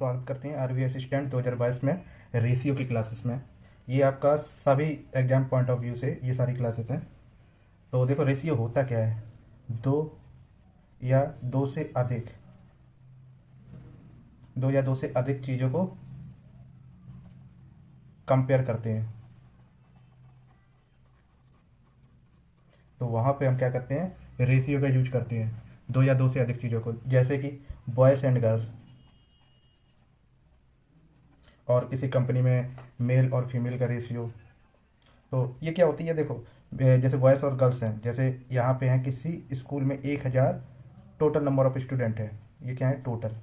स्वागत करते हैं आरबी असिस्टेंट 2022 में रेशियो की क्लासेस में। ये आपका सभी एग्जाम पॉइंट ऑफ व्यू से ये सारी क्लासेस हैं। तो देखो, रेशियो होता क्या है? दो या दो से अधिक चीज़ों को कंपेयर करते हैं। तो वहाँ पे हम क्या करते हैं? रेशियो का यूज करते हैं दो या दो से अधिक चीज़ों को, जैसे कि बॉयज़ एंड गर्ल्स, और किसी कंपनी में मेल और फीमेल का रेशियो। तो ये क्या होती है? देखो, जैसे बॉयज़ और गर्ल्स हैं, जैसे यहाँ पे हैं किसी स्कूल में 1000 टोटल नंबर ऑफ स्टूडेंट है। ये क्या है? टोटल।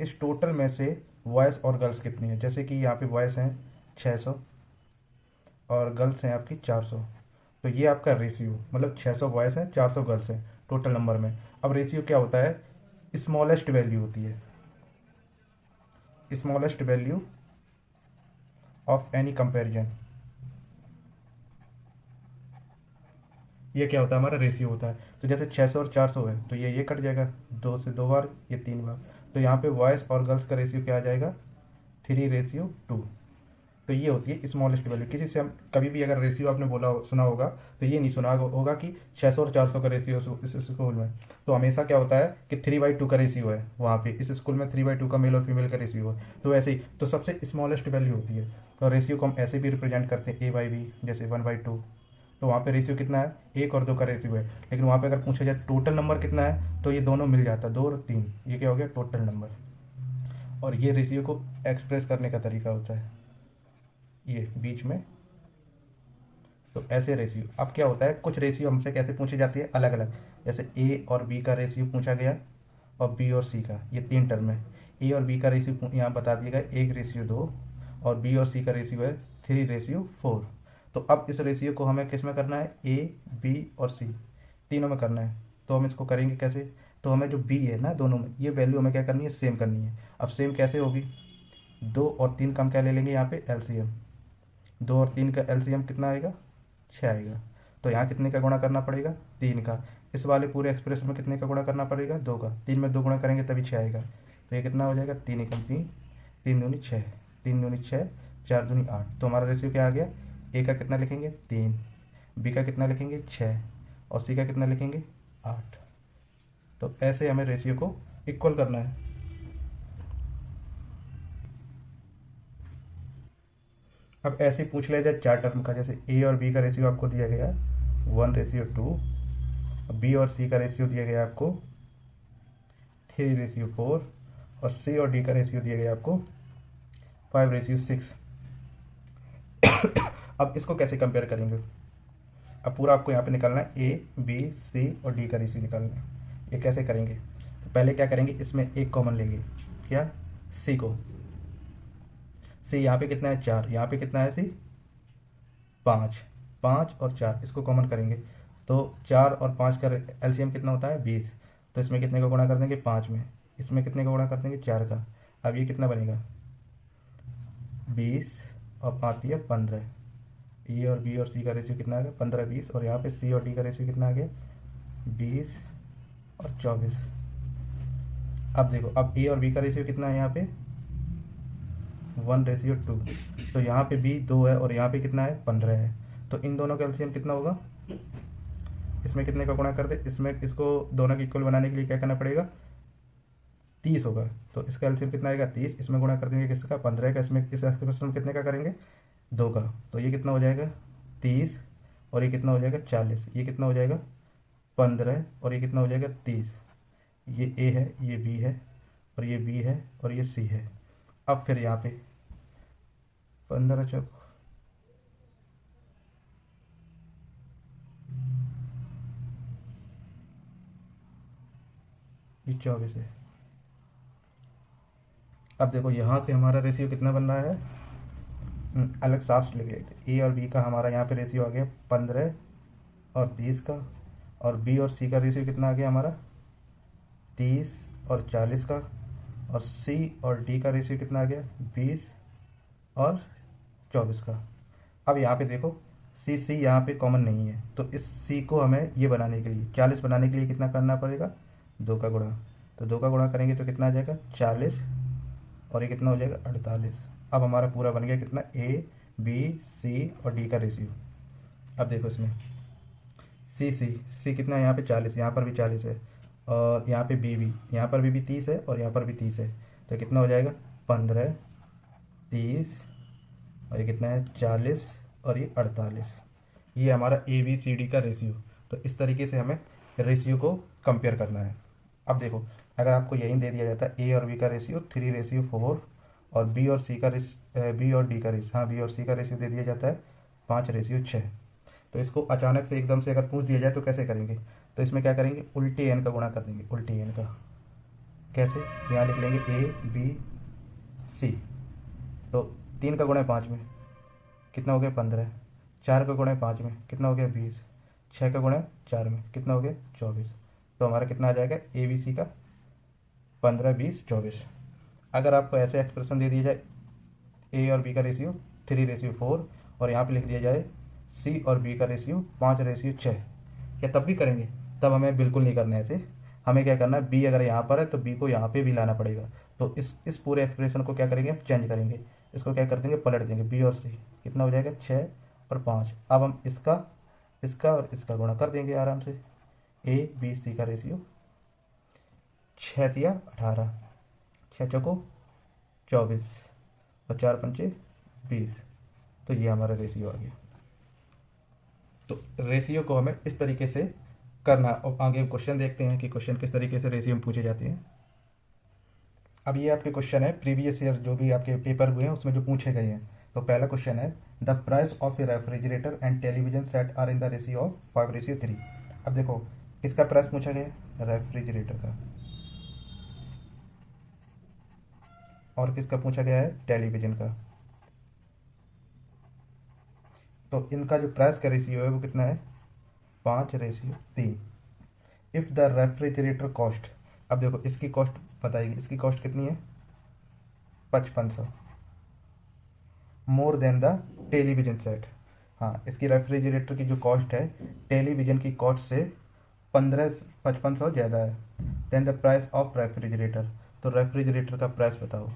इस टोटल में से बॉयज़ और गर्ल्स कितनी है? जैसे कि यहाँ पे बॉयज़ हैं 600 और गर्ल्स हैं आपकी 400। तो ये आपका रेशियो, मतलब 600 बॉयज़ हैं, 400 गर्ल्स हैं टोटल नंबर में। अब रेशियो क्या होता है? स्मॉलेस्ट वैल्यू होती है, smallest value of any comparison. ये क्या होता है? हमारा रेशियो होता है। तो जैसे 600 और 400 है, तो ये कट जाएगा, 2 से 2 बार, ये 3 बार। तो यहाँ पे बॉयज़ और गर्ल्स का रेशियो क्या आ जाएगा? 3:2। तो ये होती है स्मॉलेस्ट वैल्यू। किसी से हम कभी भी अगर रेशियो आपने सुना होगा, तो ये नहीं सुना होगा कि 600 और 400 का रेशियो इस स्कूल में। तो हमेशा क्या होता है कि 3/2 का रेशियो है वहाँ पे। इस स्कूल में 3/2 का मेल और फीमेल का रेशियो है। तो ऐसे ही तो सबसे स्मॉलेस्ट वैल्यू होती है। तो रेशियो को हम ऐसे भी रिप्रेजेंट करते हैं A/B, जैसे 1/2। तो वहाँ पे रेशियो कितना है? 1 और 2 का रेशियो है। लेकिन वहाँ पे अगर पूछा जाए टोटल नंबर कितना है, तो ये दोनों मिल जाता है, 2 और 3। ये क्या हो गया? Total number. और ये रेशियो को एक्सप्रेस करने का तरीका होता है ये बीच में। तो ऐसे रेशियो। अब क्या होता है, कुछ रेशियो हमसे कैसे पूछी जाती है? अलग अलग। जैसे ए और बी का रेशियो पूछा गया, और बी और सी का, ये 3 टर्म है। ए और बी का रेशियो यहाँ बता दिया गया 1:2, और बी और सी का रेशियो है 3:4। तो अब इस रेशियो को हमें किस में करना है? ए, बी और सी तीनों में करना है। तो हम इसको करेंगे कैसे? तो हमें जो बी है ना दोनों में, ये वैल्यू हमें क्या करनी है? सेम करनी है। अब सेम कैसे होगी? 2 और 3 का हम क्या ले लेंगे यहाँ पे? एलसीएम। 2 और 3 का एलसीएम कितना आएगा? 6 आएगा। तो यहाँ कितने का गुणा करना पड़ेगा? 3 का। इस वाले पूरे एक्सप्रेशन में कितने का गुणा करना पड़ेगा? 2 का। 3 में 2 गुणा करेंगे तभी 6 आएगा। तो ये कितना हो जाएगा? 3 एकम 3, 3 दूनी 6, 3 दूनी 6, 4 दूनी 8। तो हमारा रेशियो क्या आ गया? ए का कितना लिखेंगे? 3, बी का कितना लिखेंगे? 6, और सी का कितना लिखेंगे? 8। तो ऐसे हमें रेशियो को इक्वल करना है। अब ऐसे ही पूछ लिया जाए 4 टर्म का, जैसे ए और बी का रेशियो आपको दिया गया 1:2, बी और सी का रेशियो दिया गया आपको 3:4, और सी और डी का रेशियो दिया गया आपको 5:6। अब इसको कैसे कंपेयर करेंगे? अब पूरा आपको यहाँ पे निकालना है, ए, बी, सी और डी का रेशियो निकालना है। ये कैसे करेंगे? तो पहले क्या करेंगे, इसमें एक कॉमन लेंगे। क्या? सी को। सी यहाँ पे कितना है? 4। यहाँ पे कितना है? सी 5। 5 और 4 इसको कॉमन करेंगे, तो 4 और 5 का एलसीएम कितना होता है? 20। तो इसमें कितने का गुणा कर देंगे? 5 में। इसमें कितने का गुणा कर देंगे? 4 का। अब ये कितना बनेगा? 20 और 5 दिया 15। ए और बी और सी का रेशियो कितना आ गया? 15, 20। और यहाँ पे सी और डी का रेशियो कितना आ गया? 20 और 24। अब देखो, अब ए और बी का रेशियो कितना है यहाँ पे? 1:2। तो यहाँ पे बी 2 है और यहाँ पे कितना है? 15 है। तो इन दोनों का एलसीएम कितना होगा? इसमें कितने का गुणा कर दे? इसमें इसको दोनों के इक्वल बनाने के लिए क्या करना पड़ेगा? 30 होगा। तो इसका एलसीएम कितना आएगा? 30। इसमें गुणा कर देंगे किसका? 15 का। इसमें इस एक्सप्रेशन में कितने का करेंगे? 2 का। तो ये कितना हो जाएगा? 30, और ये कितना हो जाएगा? 40। ये कितना हो जाएगा? 15, और ये कितना हो जाएगा? 30। ये ए है, ये बी है, और ये बी है, और ये सी है। अब फिर यहाँ पे 15 चौक, ये 24 है। अब देखो, यहाँ से हमारा रेशियो कितना बन रहा है? अलग साफ से लिख लेते। ए और बी का हमारा यहाँ पे रेशियो आ गया 15 और 30 का, और बी और सी का रेशियो कितना आ गया हमारा? 30 और 40 का, और सी और डी का रेशियो कितना आ गया? 20 और 24 का। अब यहाँ पे देखो, सी यहाँ पे कॉमन नहीं है, तो इस सी को हमें ये बनाने के लिए, 40 बनाने के लिए कितना करना पड़ेगा? 2 का गुणा। तो 2 का गुणा करेंगे तो कितना आ जाएगा? 40 और ये कितना हो जाएगा 48। अब हमारा पूरा बन गया कितना, ए बी सी और डी का रेशियो। अब देखो इसमें सी कितना है, यहाँ पे 40, यहाँ पर भी 40 है, और यहाँ पे बी यहाँ पर भी 30 है और यहाँ पर भी 30 है, तो कितना हो जाएगा 15 30 और ये कितना है 40 और ये 48। ये हमारा ए बी सी डी का रेशियो। तो इस तरीके से हमें रेशियो को कंपेयर करना है। अब देखो, अगर आपको यही दे दिया जाता है ए और बी का रेशियो 3:4 और बी और सी का बी और डी का रेशियो, हाँ बी और सी का रेशियो दे दिया जाता है 5:6, तो इसको अचानक से एकदम से अगर पूछ दिया जाए तो कैसे करेंगे, तो इसमें क्या करेंगे, उल्टे एन का गुणा कर देंगे। उल्टे एन का कैसे, यहाँ लिख लेंगे ए बी सी, तो 3 का गुणा 5 में कितना हो गया 15, 4 का गुणा 5 में कितना हो गया 20, 6 का गुणा 4 में कितना हो गया 24। तो हमारा कितना आ जाएगा ए बी सी का 15 20 24। अगर आपको ऐसे एक्सप्रेशन दे दिया जाए ए और बी का रेशियो 3:4 और यहाँ पे लिख दिया जाए सी और बी का रेशियो 5:6, क्या तब भी करेंगे? तब हमें बिल्कुल नहीं करना है ऐसे। हमें क्या करना है, बी अगर यहाँ पर है तो बी को यहाँ पे भी लाना पड़ेगा। तो इस पूरे एक्सप्रेशन को क्या करेंगे, हम चेंज करेंगे, इसको क्या कर देंगे, पलट देंगे। बी और सी कितना हो जाएगा 6 और 5। अब हम इसका और इसका गुणा कर देंगे आराम से। ए बी सी का रेशियो 6 तिया 18, 6 चौको 24 और 4 पंचे 20, तो ये हमारा रेशियो आ गया। तो रेशियो को हमें इस तरीके से करना। और आगे क्वेश्चन देखते हैं कि क्वेश्चन किस तरीके से रेशियो में पूछे जाते हैं। अब ये आपके क्वेश्चन है प्रीवियस ईयर जो भी आपके पेपर हुए हैं उसमें जो पूछे गए हैं। तो पहला क्वेश्चन है the price of a refrigerator and television set are in the ratio of 5:3। अब देखो किसका प्राइस पूछा गया है, रेफ्रिजरेटर का, और किसका पूछा गया है, टेलीविजन का। तो इनका जो प्राइस का रेशियो है वो कितना है 5:3। इफ द रेफ्रिजरेटर कॉस्ट, अब देखो इसकी कॉस्ट बताएगी, इसकी कॉस्ट कितनी है 5500, more than the television set. हाँ, इसकी रेफ्रिजरेटर की जो कॉस्ट है टेलीविजन की कॉस्ट से 5500 ज़्यादा है। Then the price of refrigerator, तो रेफ्रिजरेटर का प्राइस बताओ।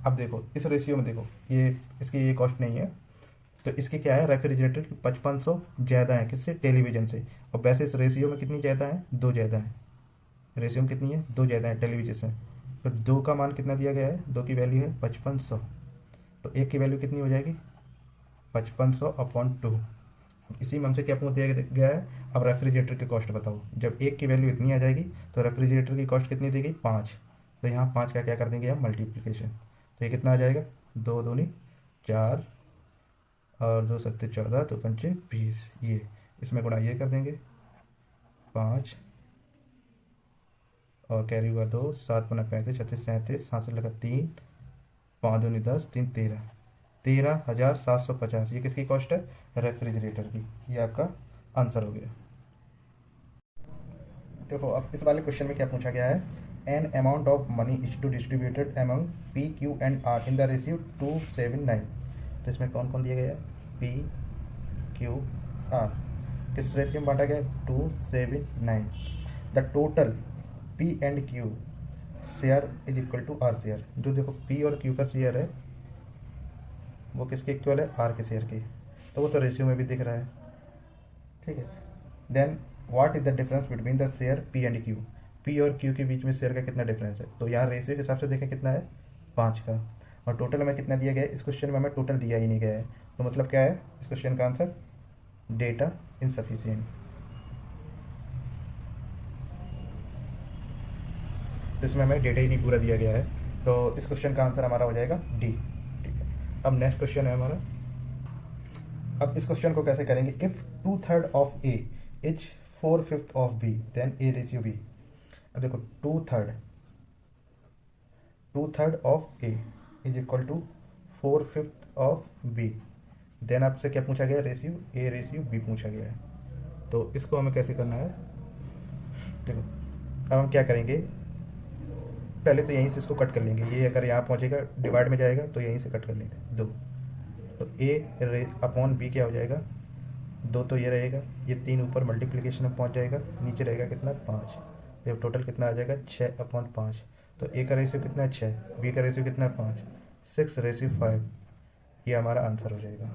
अब देखो इस रेशियो में देखो ये इसकी ये कॉस्ट नहीं है, तो इसकी क्या है, रेफ्रिजरेटर की 5500 ज़्यादा है किससे, टेलीविजन से। और वैसे इस रेशियो में कितनी ज़्यादा है, 2 ज़्यादा है। रेशियो में कितनी है, 2 ज़्यादा है टेलीविजन से। तो 2 का मान कितना दिया गया है, 2 की वैल्यू है 5500, तो 1 की वैल्यू कितनी हो जाएगी 5500/2। इसी में हमसे क्या पूछ दिया गया है, अब रेफ्रिजरेटर की कॉस्ट बताओ। जब 1 की वैल्यू इतनी आ जाएगी तो रेफ्रिजरेटर की कॉस्ट कितनी देगी 5, तो यहाँ 5 का क्या कर देंगे हम मल्टीप्लिकेशन, तो ये कितना आ जाएगा 2 दूनी 4 और 2 सत्ते 14, 2 पंचे 20, ये इसमें गुणा ये कर देंगे 5 और कैरी हुआ 2, 7 गुना 35 36 37, 7 से लगा 3, 5 दूनी 10, 3 13, 13,750। ये किसकी कॉस्ट है, रेफ्रिजरेटर की। ये आपका आंसर हो गया। देखो अब इस वाले क्वेश्चन में क्या पूछा गया है, an amount of money is to distributed among P Q and R in the ratio 2:7:9। तो इसमें कौन कौन दिया गया है, पी क्यू आर, किस रेशियो में बांटा गया है 2:7:9। The total P and Q share is equal to R share. जो देखो पी और क्यू का शेयर है वो किसके इक्वल है, आर के शेयर के, तो वो तो रेशियो में भी दिख रहा है, ठीक है। Then what is the difference between the share P and Q, P और क्यू के बीच में शेयर का कितना डिफरेंस है, तो यहाँ रेशियो के हिसाब से देखें कितना है 5 का, और टोटल हमें कितना दिया गया है, इस क्वेश्चन में हमें टोटल दिया ही नहीं गया है, तो मतलब क्या है इस क्वेश्चन का आंसर, डेटा इनसफिशिएंट। इसमें हमें डेटा ही नहीं पूरा दिया गया है, तो इस क्वेश्चन का आंसर हमारा हो जाएगा डी, ठीक है। अब नेक्स्ट क्वेश्चन है हमारा। अब इस क्वेश्चन को कैसे करेंगे, if 2/3 of A is 4/5 of B then A ratio B. अब देखो 2/3 of A is equal to 4/5 of B, then आपसे क्या पूछा गया, रेशियो ए रेशियो बी पूछा गया है। तो इसको हमें कैसे करना है, देखो अब हम क्या करेंगे, पहले तो यहीं से इसको कट कर लेंगे, ये अगर यहाँ पहुँचेगा डिवाइड में जाएगा तो यहीं से कट कर लेंगे 2, तो ए अपॉन बी क्या हो जाएगा 2, तो ये रहेगा, ये 3 ऊपर मल्टीप्लिकेशन में पहुँच जाएगा, नीचे रहेगा कितना 5, जब टोटल कितना आ जाएगा 6/5, तो ए का रेशियो कितना है 6, बी का रेशियो कितना है 5, 6:5, ये हमारा आंसर हो जाएगा।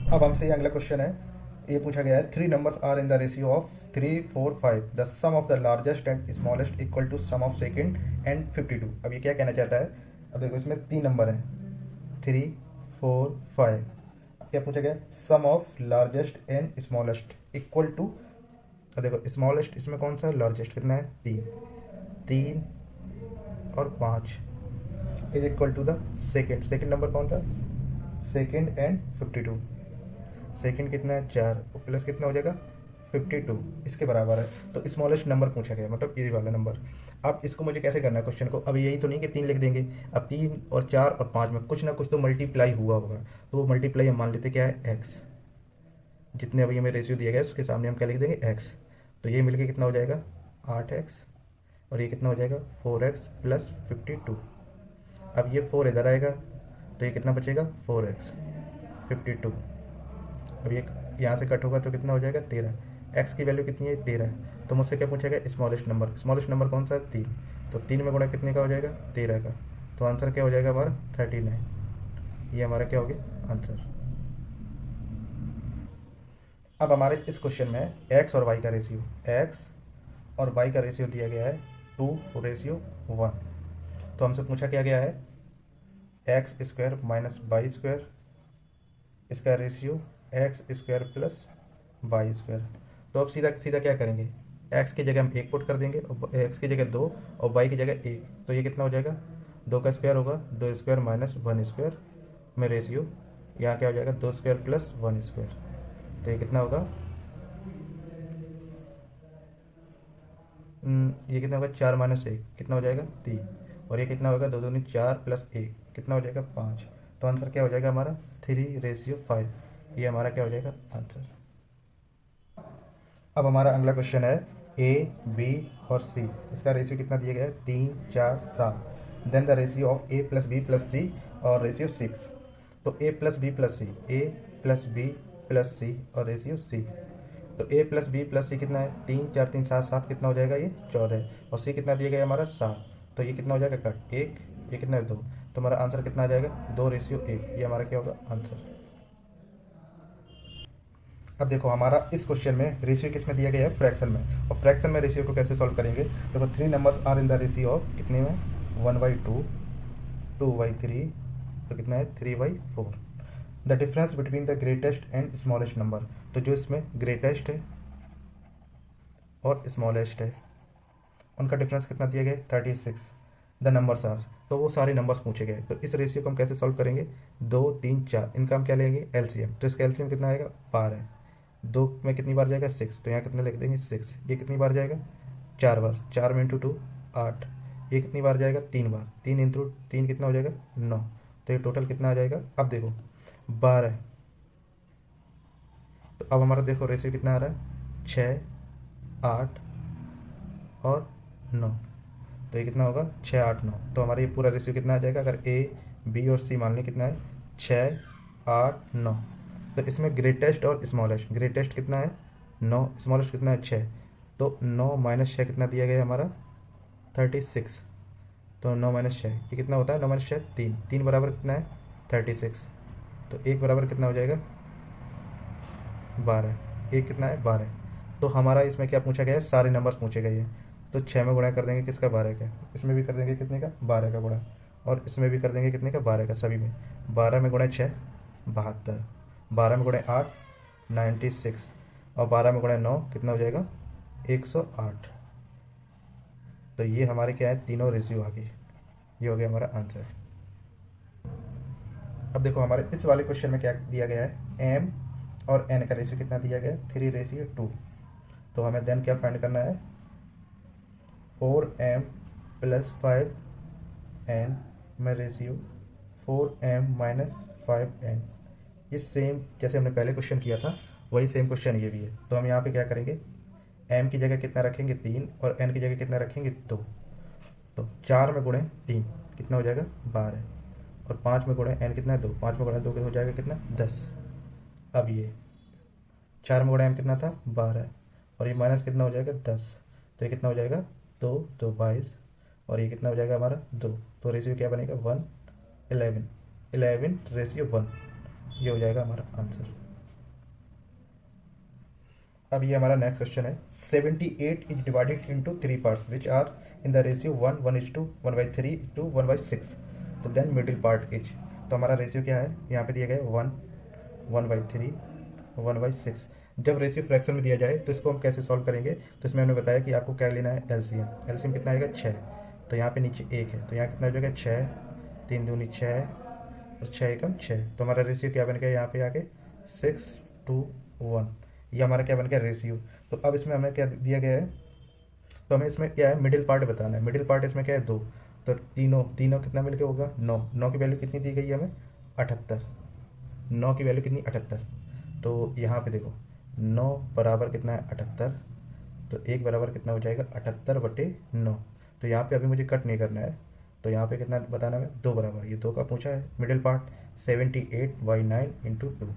अब हमसे ये अगला क्वेश्चन है, ये पूछा गया है 3 numbers are in the ratio of 3, 4, 5, the sum of the largest and smallest equal to sum of second and 52। अब ये क्या कहना चाहता है, अब देखो इसमें 3 नंबर हैं 3, 4, 5। अब क्या पूछा गया, sum of largest and smallest equal to, अब देखो स्मॉलेस्ट इसमें कौन सा है, लार्जेस्ट कितना है 3 और 5 is equal to the second number कौन सा, सेकेंड एंड 52। सेकेंड कितना है 4 प्लस कितना हो जाएगा 52, इसके बराबर है। तो स्मॉलेस्ट नंबर पूछा गया, मतलब ये वाला नंबर। अब इसको मुझे कैसे करना है क्वेश्चन को, अब यही तो नहीं कि 3 लिख देंगे, अब 3 और 4 और 5 में कुछ ना कुछ तो मल्टीप्लाई हुआ होगा, तो वो मल्टीप्लाई हम मान लेते क्या है x, जितने अभी हमें रेशियो दिया गया है उसके सामने हम क्या लिख देंगे x। तो ये मिलके कितना हो जाएगा 8x, और ये कितना हो जाएगा 4x प्लस 52। अब ये 4 इधर आएगा तो ये कितना बचेगा 4x 52। अब ये यहाँ से कट होगा तो कितना हो जाएगा 13, x की वैल्यू कितनी है 13। तो मुझसे क्या पूछा गया स्मॉलेस्ट नंबर कौन सा है 3, तो 3 में गुणा कितने का हो जाएगा 13 का, तो आंसर क्या हो जाएगा हमारा 39। ये हमारा क्या हो गया आंसर। अब हमारे इस क्वेश्चन में x और y का रेशियो, x और y का रेशियो दिया गया है 2:1। तो हमसे पूछा क्या गया है x² माइनस y², इसका रेशियो x² प्लस y²। तो अब सीधा सीधा क्या करेंगे, x की जगह हम 1 पुट कर देंगे, x की जगह 2 और y की जगह 1, तो ये कितना हो जाएगा 2 का स्क्वायर होगा 2² माइनस 1² में रेशियो यहाँ क्या हो जाएगा 2² प्लस 1²। तो ये कितना होगा, ये कितना होगा 4 माइनस 1 कितना हो जाएगा 3, और ये कितना होगा 2 दूनी 4 प्लस 1 कितना हो जाएगा 5। तो आंसर क्या हो जाएगा हमारा 3:5, ये हमारा क्या हो जाएगा आंसर। अब हमारा अगला क्वेश्चन है a, b और c, इसका रेशियो कितना दिया गया है 3, 4, 7। Then the ratio of a plus b plus c और रेशियो 6। तो a plus b plus c, a plus b plus c और रेशियो c। तो a plus b plus c कितना है 3, 4, 3, 7, 7 कितना हो जाएगा ये 14, और c कितना दिया गया हमारा 7, तो ये कितना हो जाएगा कट 1, ये कितना है 2, तो हमारा आंसर कितना आ जाएगा 2:1, ये हमारा क्या होगा आंसर। अब देखो हमारा इस क्वेश्चन में रेशियो किस में दिया गया है फ्रैक्शन में, और फ्रैक्शन में रेशियो को कैसे सॉल्व करेंगे, देखो 3 numbers are in the ratio of कितने में 1/2, 2/3, तो कितना है 3/4। The difference between the greatest and smallest number, तो जो इसमें ग्रेटेस्ट है और स्मॉलेस्ट है उनका डिफरेंस कितना दिया गया है 36। द नंबर्स आर, तो वो सारे नंबर्स पूछे गए, तो इस रेशियो को हम कैसे सॉल्व करेंगे 2, 3, 4, इनका हम क्या लेंगे एलसीएम, तो इसका एलसीएम कितना आएगा 12, 2 में कितनी बार जाएगा 6, तो यहाँ कितने लिख देंगे 6, ये कितनी बार जाएगा 4 बार, 4 में इंटू 2 8, ये कितनी बार जाएगा 3 बार, 3 इंटू 3 कितना हो जाएगा 9, तो ये टोटल कितना आ जाएगा, अब देखो 12। तो अब हमारा देखो रेशियो कितना आ रहा है 6, 8 और 9, तो ये कितना होगा 6, 8, 9। तो हमारा ये पूरा रेशियो कितना आ जाएगा, अगर ए, बी और सी मान लें कितना है 6, 8, 9। तो इसमें ग्रेटेस्ट और स्मॉलेस्ट, ग्रेटेस्ट कितना है 9, स्मॉलेस्ट कितना है 6, तो 9 माइनस 6 कितना दिया गया है हमारा 36। तो 9 माइनस 6 ये कितना होता है 9 माइनस 6 3, 3 बराबर कितना है 36, तो 1 बराबर कितना हो जाएगा 12, 1 कितना है 12। तो हमारा इसमें क्या पूछा गया है, सारे नंबर्स पूछे गए हैं, तो 6 में गुणा कर देंगे किसका 12 का, इसमें भी कर देंगे कितने का 12 का गुणा, और इसमें भी कर देंगे कितने का 12 का, सभी में 12 में गुणा 6 72, 12 में गुणा 8 96, और 12 में गुणा 9 कितना हो जाएगा 108। तो ये हमारे क्या है तीनों रेशियो आ गई, ये हो गया हमारा आंसर। अब देखो हमारे इस वाले क्वेश्चन में क्या दिया गया है m और n का रेशियो कितना दिया गया है 3:2। तो हमें देन क्या फाइंड करना है 4m प्लस 5n में रेशियो 4m माइनस 5n। ये सेम जैसे हमने पहले क्वेश्चन किया था वही सेम क्वेश्चन ये भी है। तो हम यहाँ पे क्या करेंगे m की जगह कितना रखेंगे 3 और n की जगह कितना रखेंगे 2। तो 4 में गुणे 3 कितना हो जाएगा 12, और 5 में गुणे n कितना है 2, 5 में गुणे 2 हो जाएगा कितना 10। अब ये 4 में गुणे m कितना था 12, और ये माइनस कितना हो जाएगा 10, तो ये कितना हो जाएगा 2 2 22 और ये कितना हो जाएगा हमारा 2। तो रेशियो क्या बनेगा 1 11 11 रेशियो 1, ये हो जाएगा हमारा आंसर। अब ये हमारा नेक्स्ट क्वेश्चन है 78 is divided into 3 parts which are in the ratio 1 1:2 1/3 to 1/6, तो देन मिडिल पार्ट इज। तो हमारा रेशियो क्या है, यहाँ पे दिया गया है 1 1/3 1/6। जब रेशियो फ्रैक्शन में दिया जाए तो इसको हम कैसे सॉल्व करेंगे, तो इसमें हमने बताया कि आपको क्या लेना है एलसीएम। एलसीएम कितना आएगा 6, तो यहाँ पे नीचे 1 है तो यहाँ कितना हो जाएगा 6, 3 दूनी 6 और 6 एकम 6। तो हमारा रेशियो क्या बन गया यहाँ पे आके 6:1, ये हमारा क्या बन गया रेशियो। तो अब इसमें हमें क्या दिया गया है, तो हमें इसमें क्या है मिडिल पार्ट बताना है। मिडिल पार्ट इसमें क्या है 2, तो तीनों तीनों कितना मिलके होगा 9। 9 की वैल्यू कितनी दी गई है हमें 78, 9 की वैल्यू कितनी 78। तो यहाँ पे देखो 9 बराबर कितना है 78, तो 1 बराबर कितना हो जाएगा 78/9। तो यहाँ पे अभी मुझे कट नहीं करना है, तो यहाँ पे कितना बताना है 2 बराबर, ये 2 का पूछा है। Middle part 78/9 into 2।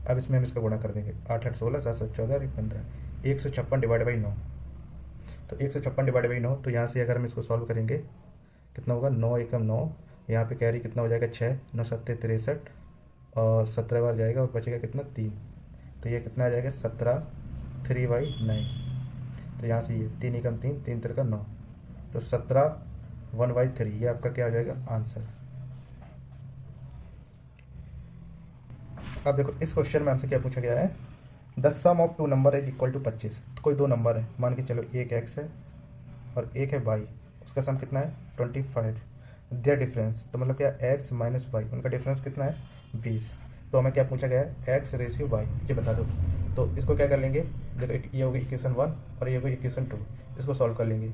अब इसमें हम इसका गुणा कर देंगे 8 8 16 7 7 14 और 15 156 डिवाइड बाई 9। तो 156 डिवाइड बाई 9, तो यहाँ से अगर हम इसको सॉल्व करेंगे कितना होगा 9 एकम 9, यहाँ पे कैरी कितना हो जाएगा 6 9 7 63 और 17 बार जाएगा और बचेगा कितना 3, तो ये कितना आ जाएगा 17 3/9। तो यहाँ से ये 3 एकम 3 3 3 का 9, तो 17 1/3, ये आपका क्या हो जाएगा आंसर। अब देखो इस क्वेश्चन में हमसे क्या पूछा गया है, the sum of 2 number is equal to 25। तो कोई 2 नंबर है, मान के चलो एक x है और एक है y, उसका सम कितना है 25। देयर डिफरेंस, तो मतलब क्या x माइनस वाई, उनका डिफरेंस कितना है 20। तो हमें क्या पूछा गया है x रेशियो y, ये बता दो। तो इसको क्या कर लेंगे, देखो ये होगी इक्वेशन 1 और ये होगी इक्वेशन 2, इसको सॉल्व कर लेंगे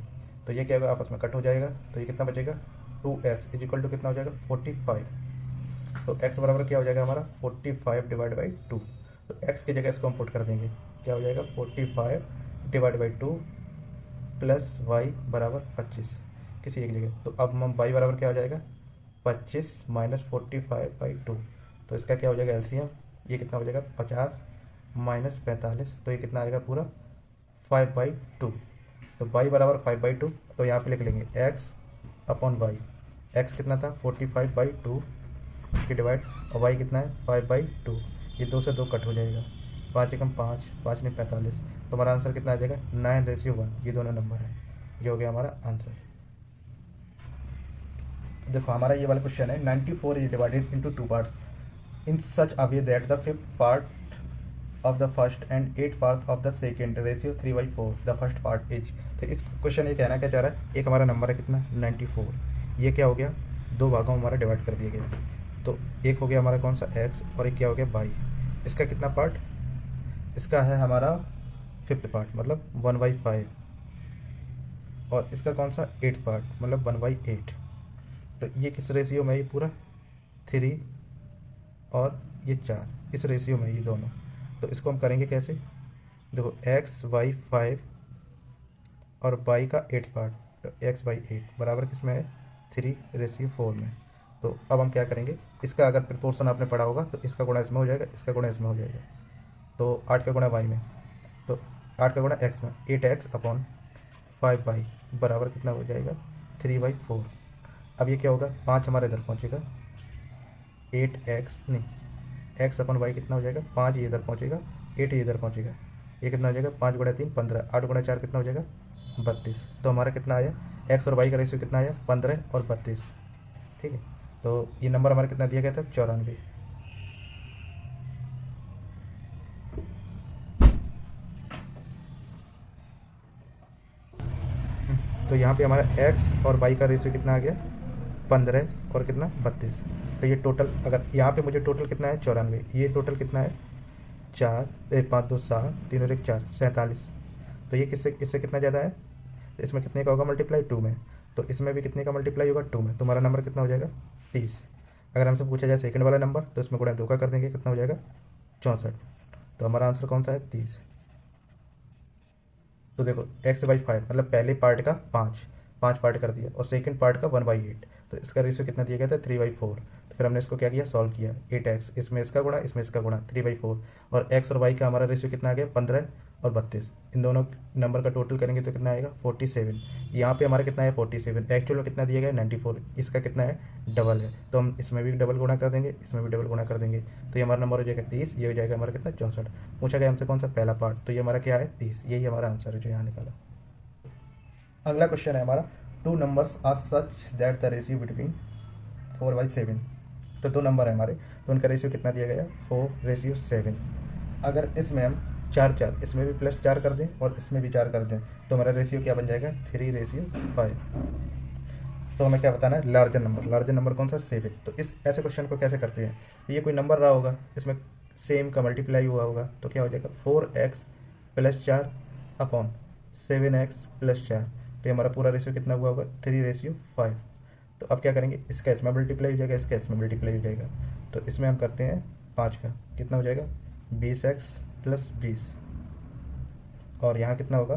तो ये क्या होगा आपस में कट हो जाएगा। तो ये कितना बचेगा 2x इज इक्वल टू कितना हो जाएगा 45। तो x बराबर क्या हो जाएगा हमारा 45 डिवाइड बाई 2। तो x की जगह इसको हम पुट कर देंगे, क्या हो जाएगा 45 डिवाइड बाई 2 प्लस y बराबर 25 किसी एक जगह। तो अब हम y बराबर क्या हो जाएगा 25 माइनस 45/2। तो इसका क्या हो जाएगा एलसीएम, ये कितना हो जाएगा 50 माइनस 45, तो ये कितना आएगा पूरा 5/2। तो y बराबर 5/2, तो यहाँ पे लिख लेंगे x अपॉन y। x कितना था 45/2 इसके डिवाइड, और y कितना है 5/2। ये 2 से 2 कट हो जाएगा, 5 एकम 5 5 ने 45। तो हमारा आंसर कितना आ जाएगा 9:1, ये दोनों नंबर है, ये हो गया हमारा आंसर। देखो हमारा ये वाला क्वेश्चन है 94 is divided into 2 parts in such a way that the 5th part of the first and 8th part of the second ratio 3/4 the first part is. तो इस क्वेश्चन ये कहना क्या चाह रहा है, एक हमारा नंबर है कितना 94, ये क्या हो गया 2 भागों में हमारा डिवाइड कर दिया गया। तो एक हो गया हमारा कौन सा x और एक क्या हो गया y। इसका कितना पार्ट, इसका है हमारा 5th पार्ट मतलब 1/5, और इसका कौन सा 8th पार्ट मतलब 1/8। तो ये किस रेशियो में, ये पूरा 3 और ये 4, इस रेशियो में ये दोनों। तो इसको हम करेंगे कैसे, देखो x y 5 और y का 8th पार्ट, तो x/8 बराबर किस में है 3:4 में। तो अब हम क्या करेंगे, इसका अगर प्रोपोर्शन आपने पढ़ा होगा तो इसका गुणा इसमें हो जाएगा, इसका गुणा इसमें हो जाएगा। तो 8 का गुणा y में, तो 8 का गुणा x में 8x अपॉन 5y बराबर कितना हो जाएगा 3/4। अब ये क्या होगा 5 हमारे इधर पहुँचेगा 8x नहीं x अपॉन y कितना हो जाएगा 5 ये इधर पहुँचेगा 8 ये इधर पहुँचेगा, ये कितना हो जाएगा 5 गुणा 3 15, 8 गुणा 4 कितना हो जाएगा 32। तो हमारा कितना आया x और y का रेशियो कितना आया 15 और 32, ठीक है। तो ये नंबर हमारा कितना दिया गया था 94। तो यहाँ पे हमारा x और y का रेशियो कितना आ गया 15 और कितना 32। तो ये टोटल, अगर यहाँ पे मुझे टोटल कितना है 94, ये टोटल कितना है 4 5 2 7 3 और 1 4 47। तो ये किससे इससे कितना ज़्यादा है, इसमें कितने का होगा मल्टीप्लाई 2 में, तो इसमें भी कितने का मल्टीप्लाई होगा 2 में। तो हमारा नंबर कितना हो जाएगा 30। अगर हमसे पूछा जाए सेकंड वाला नंबर तो इसमें गुणा 2 का कर देंगे, कितना हो जाएगा 64। तो हमारा आंसर कौन सा है 30। तो देखो x/5 मतलब पहले पार्ट का 5 पार्ट कर दिया और सेकंड पार्ट का 1/8, तो इसका रेशियो कितना दिया गया था 3/4। तो फिर हमने इसको क्या किया सॉल्व किया, 8x इसमें इसका गुणा इसमें इसका गुणा 3/4, और x और y का हमारा रेशियो कितना आ गया 15 और 32, इन दोनों नंबर का टोटल करेंगे तो कितना आएगा 47। यहाँ पे हमारा कितना है 47, एक्चुअल में कितना दिया गया है 94, इसका कितना है डबल है, तो हम इसमें भी डबल गुणा कर देंगे, इसमें भी डबल गुणा कर देंगे, तो ये हमारा नंबर हो जाएगा 30, ये हो जाएगा हमारा कितना 64। पूछा गया हमसे कौन सा पहला पार्ट, तो ये हमारा क्या है 30, यही हमारा आंसर है जो यहाँ निकाला। अगला क्वेश्चन है हमारा, two numbers are such that the ratio between 4/7। तो दो नंबर है हमारे, तो उनका रेशियो कितना दिया गया है 4/7। अगर इसमें हम 4 इसमें भी +4 कर दें और इसमें भी 4 कर दें तो हमारा रेशियो क्या बन जाएगा 3/5। तो हमें क्या बताना है लार्जर नंबर कौन सा 7। तो इस ऐसे क्वेश्चन को कैसे करते हैं, ये कोई नंबर रहा होगा, इसमें सेम का मल्टीप्लाई हुआ होगा, तो क्या हो जाएगा 4x + 4 अपॉन 7x + 4, तो हमारा पूरा रेशियो कितना हुआ होगा 3/5। तो अब क्या करेंगे, इसका इसमें मल्टीप्लाई हो जाएगा, इसका इसमें मल्टीप्लाई हो जाएगा, तो इसमें हम करते हैं 5 का, कितना हो जाएगा 20x + 20, और यहाँ कितना होगा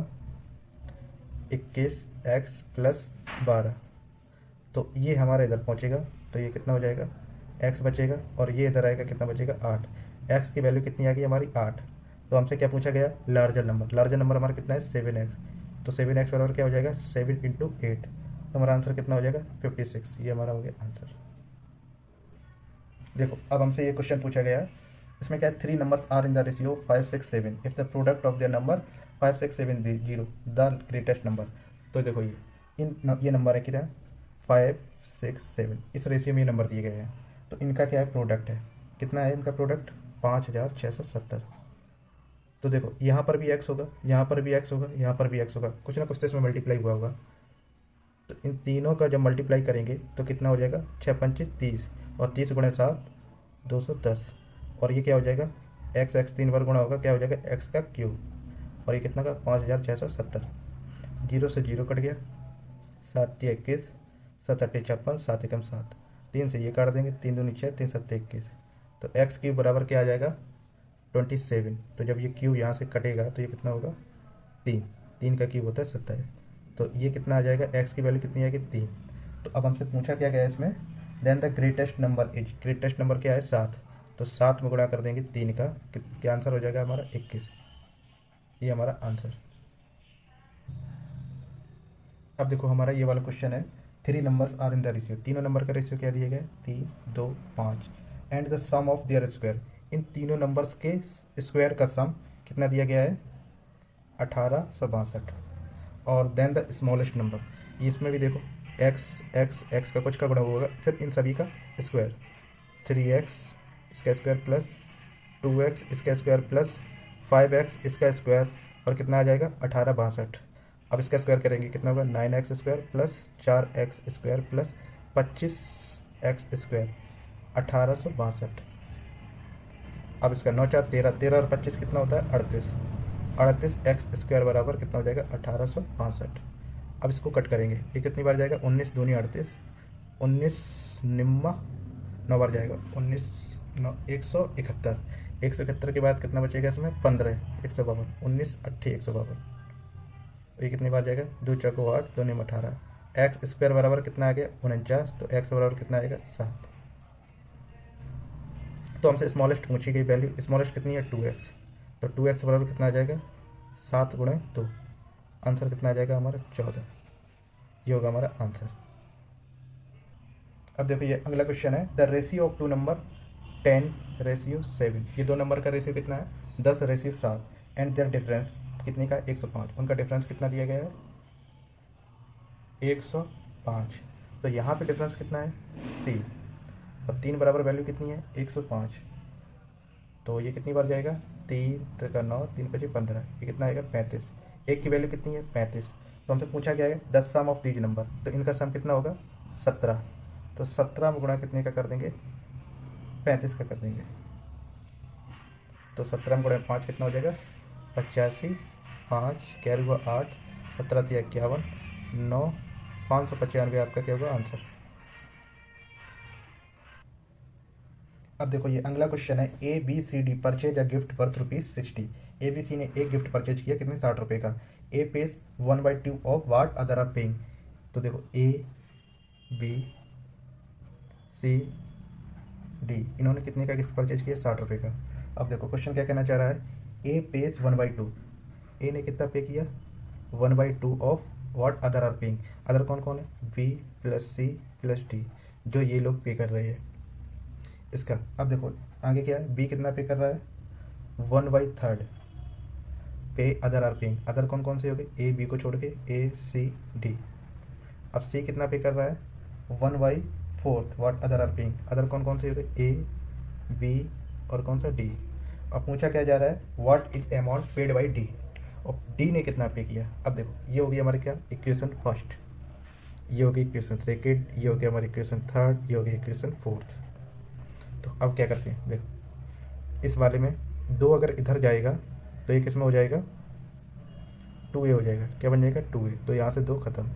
21x + 12, तो ये हमारा इधर पहुँचेगा, तो ये कितना हो जाएगा x बचेगा, और ये इधर आएगा कितना बचेगा 8। x की वैल्यू कितनी आ गई हमारी 8। तो हमसे क्या पूछा गया लार्जर नंबर हमारा कितना है 7x, तो 7x बराबर क्या हो जाएगा 7 × 8, तो हमारा आंसर कितना हो जाएगा 56, ये हमारा हो गया आंसर। देखो अब हमसे ये क्वेश्चन पूछा गया है, इसमें क्या है 3 numbers are in the ratio 5 6 7 if the product of their number 5 6 7 0 the greatest number. तो देखो ये नंबर है कितना 5 6 7, इस रेशियो में ये नंबर दिए गए हैं, तो इनका क्या है प्रोडक्ट है, कितना है इनका प्रोडक्ट 5670। तो देखो यहाँ पर भी x होगा, यहाँ पर भी x होगा, यहाँ पर भी x होगा, कुछ ना कुछ तो इसमें मल्टीप्लाई हुआ होगा, तो इन तीनों का जब मल्टीप्लाई करेंगे तो कितना हो जाएगा 6 × 5 = 30, और 30 × 7 210, और ये क्या हो जाएगा x 3 बार गुणा होगा, क्या हो जाएगा x का क्यूब, और ये कितना का 5670। 0 से 0 कट गया, 7 × 21, 7 × 8 = 56, 7 × 7, 3 से ये काट देंगे, 3 दूनी 6, 3 7 21, तो x क्यूब बराबर क्या आ जाएगा 27। तो जब ये क्यूब यहाँ से कटेगा तो ये कितना होगा 3 का क्यूब होता है 27, तो ये कितना आ जाएगा x की वैल्यू कितनी आएगी 3। तो अब हमसे पूछा क्या गया है इसमें, देन द ग्रेटेस्ट नंबर क्या है 7, तो 7 में गुणा कर देंगे 3 का, क्या आंसर हो जाएगा हमारा 21, ये हमारा आंसर। अब देखो हमारा ये वाला क्वेश्चन है, 3 numbers are in the ratio, तीनों नंबर का रेशियो क्या दिया गया 3 2 5 and the sum of their square, इन तीनों नंबर्स के स्क्वायर का सम कितना दिया गया है 1862, और देन द स्मॉलेस्ट नंबर, इसमें भी देखो x का कुछ का गुणा होगा, फिर इन सभी का स्क्वायर 3x इसका स्क्वायर प्लस 2x इसका स्क्वायर प्लस 5x इसका स्क्वायर, और कितना आ जाएगा 1862। अब इसका स्क्वायर करेंगे कितना होगा 9x square plus 4x square plus 25x square 1862। अब इसका 9 4 13, 13 और 25 कितना होता है 38 x स्क्वायर बराबर कितना हो जाएगा 1862। अब इसको कट करेंगे, ये कितनी बार जाएगा 19 दूनी 38, 19 निम्मा 9 बार जाएगा 19 9 171, 171 के बाद कितना बचेगा इसमें 15 152, 19 8 152, ये कितनी बार जाएगा 2 चौको 8 2 निम 18, एक्स स्क्वायर बराबर कितना आ गया 49, तो एक्स बराबर कितना आएगा 7। तो हमसे स्मॉलेस्ट पूछी गई वैल्यू, स्मॉलेस्ट कितनी है 2x, तो 2x बराबर कितना आ जाएगा 7 × 2, आंसर कितना आ जाएगा हमारा 14, ये होगा हमारा आंसर। अब देखो ये अगला क्वेश्चन है, the ratio of two number 10/7, ये दो नंबर का रेशियो कितना है 10/7 एंड देयर डिफरेंस कितने का 105, उनका डिफरेंस कितना दिया गया है 105। तो यहाँ पे डिफरेंस कितना है 3, और 3 बराबर वैल्यू कितनी है 105, तो ये कितनी बार जाएगा 3 3 9 3 5 15, ये कितना आएगा 35, एक की वैल्यू कितनी है 35। तो हमसे पूछा गया है 10 सम ऑफ दीज नंबर, तो इनका सम कितना होगा 17, तो 17 में गुणा कितने का कर देंगे 35 का कर देंगे, तो 17 में गुणा 5 कितना हो जाएगा 85, 5 कैरी हुआ 8, 17 × 51 9, 595 आपका क्या होगा आंसर। अब देखो ये अगला क्वेश्चन है, ABCD purchase a gift worth ₹60, ABC ने एक गिफ्ट परचेज किया कितने 60 रुपये का, A pays 1/2 of what other are paying. तो देखो ABCD इन्होंने कितने का गिफ्ट परचेज किया 60 रुपये का। अब देखो क्वेश्चन क्या कहना चाह रहा है, A pays 1/2, ए ने कितना पे किया, 1/2 of what other are paying, other कौन कौन है, B plus C plus D, जो ये लोग पे कर रहे हैं इसका। अब देखो आगे क्या है, बी कितना पे कर रहा है, 1/3 पे अदर आर पेइंग, अदर कौन कौन से हो गए, ए बी को छोड़ के ए सी डी। अब सी कितना पे कर रहा है, 1/4 what other are paying, other कौन कौन से हो गए, ए बी और कौन सा डी। अब पूछा क्या जा रहा है, what is amount paid by D, और डी ने कितना पे किया। अब देखो ये हो गया हमारे क्या, इक्वेशन फर्स्ट, ये हो गई इक्वेशन सेकेंड, ये हो गया हमारी इक्वेशन थर्ड, ये हो गया इक्वेशन फोर्थ। तो अब क्या करते हैं, देखो इस वाले में 2 अगर इधर जाएगा तो ये किस में हो जाएगा, 2a हो जाएगा, क्या बन जाएगा 2a, तो यहाँ से 2 खत्म,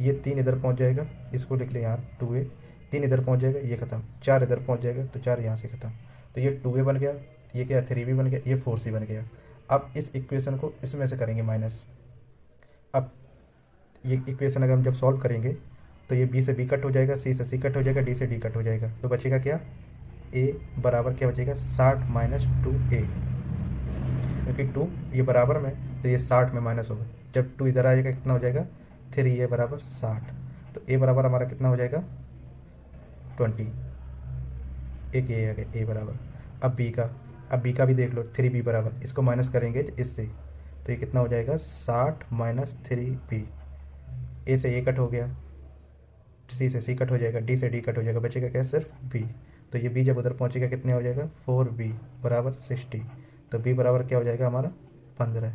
ये 3 इधर पहुँच जाएगा, इसको लिख ले यहाँ 2a, 3 इधर पहुँच जाएगा, ये खत्म, 4 इधर पहुँच जाएगा तो 4 यहाँ से खत्म, तो ये 2a बन गया, ये क्या 3b बन गया, ये 4c बन गया। अब इस इक्वेशन को इसमें से करेंगे माइनस। अब ये इक्वेशन अगर हम जब सॉल्व करेंगे तो ये b से b कट हो जाएगा, c से c कट हो जाएगा, d से d कट हो जाएगा, तो बचेगा क्या, a बराबर क्या बचेगा, 60 माइनस 2a, क्योंकि 2 ये बराबर में तो ये 60 में माइनस होगा, जब 2 इधर आ जाएगा कितना हो जाएगा, 3a बराबर 60, तो a बराबर हमारा कितना हो जाएगा 20, एक ये आ गया a बराबर। अब b का भी देख लो, 3b बराबर, इसको माइनस करेंगे इससे तो ये कितना हो जाएगा 60 माइनस 3b, a से a कट हो गया, c से c कट हो जाएगा, d से d कट हो जाएगा, बचेगा क्या सिर्फ b, तो ये b जब उधर पहुंचेगा कितने हो जाएगा 4b बराबर 60, तो b बराबर क्या हो जाएगा हमारा 15।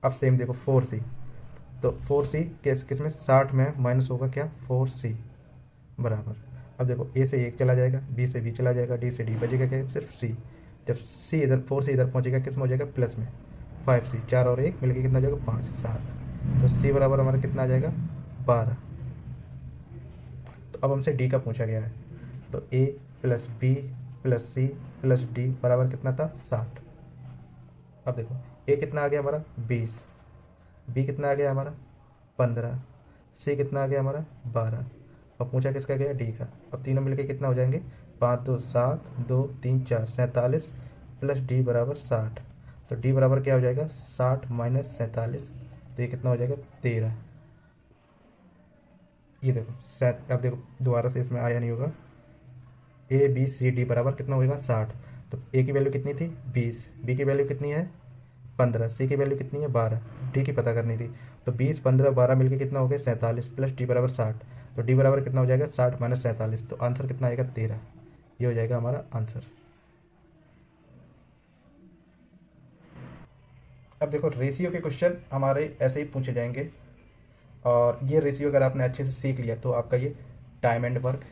अब सेम देखो 4c, तो 4c किस में 60 में माइनस होगा क्या 4c बराबर, अब देखो a से 1 चला जाएगा, b से b चला जाएगा, d से d, बचेगा क्या सिर्फ c, जब c इधर 4c इधर पहुंचेगा किस में हो जाएगा प्लस में, 5c, 4 और 1 मिलकर कितना हो जाएगा 5, 7, तो c बराबर हमारा कितना आ जाएगा 12। तो अब हमसे d का पूछा गया है, तो a plus b plus c plus d बराबर कितना था 60। अब देखो a कितना आ गया हमारा 20, b कितना आ गया हमारा 15, c कितना आ गया हमारा 12, और पूछा किसका गया d का। अब तीनों मिलके कितना हो जाएंगे, 5 2 7 2 3 4 47 प्लस d बराबर 60, तो d बराबर क्या हो जाएगा 60 माइनस 47, तो ये कितना हो जाएगा 13। ये देखो अब देखो दोबारा से इसमें आया नहीं होगा, ए बी सी डी बराबर कितना होगा 60, तो ए की वैल्यू कितनी थी 20, बी की वैल्यू कितनी है 15, सी की वैल्यू कितनी है 12, डी की पता करनी थी, तो 20 15 12 मिलकर कितना हो गया 47 प्लस डी बराबर 60, तो डी बराबर कितना हो जाएगा 60 माइनस 47, तो आंसर कितना आएगा 13, ये हो जाएगा हमारा आंसर। अब देखो रेशियो के क्वेश्चन हमारे ऐसे ही पूछे जाएंगे, और ये रेशियो अगर आपने अच्छे से सीख लिया तो आपका ये टाइम एंड वर्क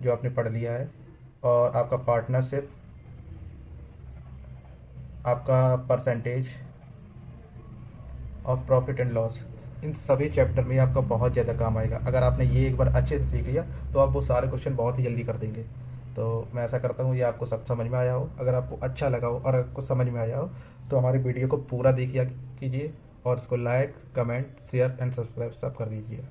जो आपने पढ़ लिया है, और आपका पार्टनरशिप, आपका percentage of profit and loss, इन सभी चैप्टर में आपका बहुत ज़्यादा काम आएगा। अगर आपने ये एक बार अच्छे से सीख लिया तो आप वो सारे क्वेश्चन बहुत ही जल्दी कर देंगे। तो मैं ऐसा करता हूँ ये आपको सब समझ में आया हो, अगर आपको अच्छा लगा हो और आपको समझ में आया हो तो हमारी वीडियो को पूरा देखिए कीजिए, और इसको like comment share and subscribe सब कर दीजिए।